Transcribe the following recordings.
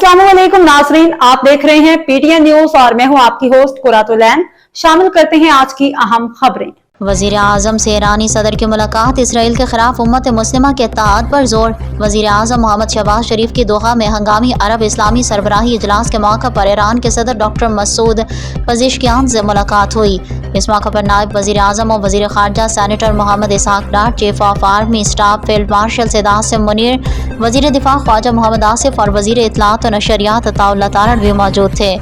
अस्सलाम वालेकुम नाजरीन, आप देख रहे हैं पीटीएन न्यूज और मैं हूं आपकी होस्ट कुरातुलैन। शामिल करते हैं आज की अहम खबरें। वजीर आजम से ईरानी सदर की मुलाकात, इसराइल के खिलाफ उम्मत मुस्लिमा के इत्तेहाद पर जोर। वजीर आजम मोहम्मद शहबाज शरीफ की दोहा में हंगामी अरब इस्लामी सरबराही इजलास के मौके पर ईरान के सदर डॉक्टर मसूद पज़ेश्कियान से मुलाकात हुई। इस मौके पर नायब वजीर आजम और वजीर खारजा senator Mohammad Ishaq Dar, chief of army staff field marshal Syed Asim Munir, वजीर दिफा ख्वाजा मोहम्मद आसिफ और वजीर इत्तलात और नशरियात अताउल्लाह तारड़ भी मौजूद थे।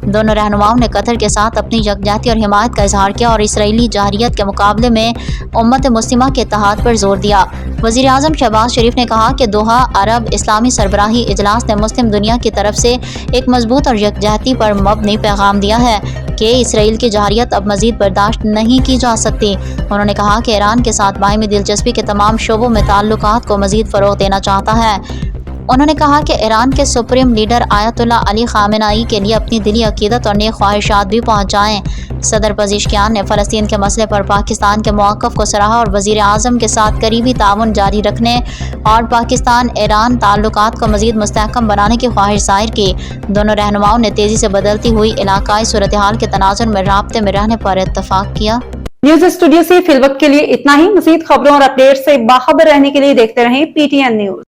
दोनों रहनुमाओं ने कतर के साथ अपनी यकजहती और हिमायत का इजहार किया और इसराइली जाहिरियत के मुकाबले में उम्मत मुस्लिमा के इत्तेहाद पर जोर दिया। वज़ीर आज़म शहबाज शरीफ ने कहा कि दोहा अरब इस्लामी सरबराही इजलास ने मुस्लिम दुनिया की तरफ से एक मजबूत और यकजहती पर मबनी पैगाम दिया है कि इसराइल की जाहिरियत अब मजीद बर्दाश्त नहीं की जा सकती। उन्होंने कहा कि ईरान के साथ बाहिमी दिलचस्पी के तमाम शोबों में ताल्लुकात को मजीद फ़रोग़ देना चाहता है। उन्होंने कहा कि ईरान के supreme leader Ayatollah Ali Khamenei के लिए अपनी दिली अकीदत और नेक ख्वाहिशात भी पहुँचाएँ। सदर पज़ेश्कियान ने फ़लस्तीन के मसले पर पाकिस्तान के मौक़िफ़ को सराहा और वज़ीर आज़म के साथ करीबी ताउन जारी रखने और पाकिस्तान ईरान ताल्लुकात को मज़ीद मुस्तहकम बनाने की ख्वाहिश ज़ाहिर की। दोनों रहनुमाओं ने तेज़ी से बदलती हुई इलाकाई सूरत हाल के तनाज़ुर में राब्ते में रहने पर इत्तफ़ाक़ किया। न्यूज स्टूडियो से फिलवक्त के लिए इतना ही। मज़ीद खबरों और अपडेट से बाखबर रहने के लिए देखते रहें पीटीएन न्यूज।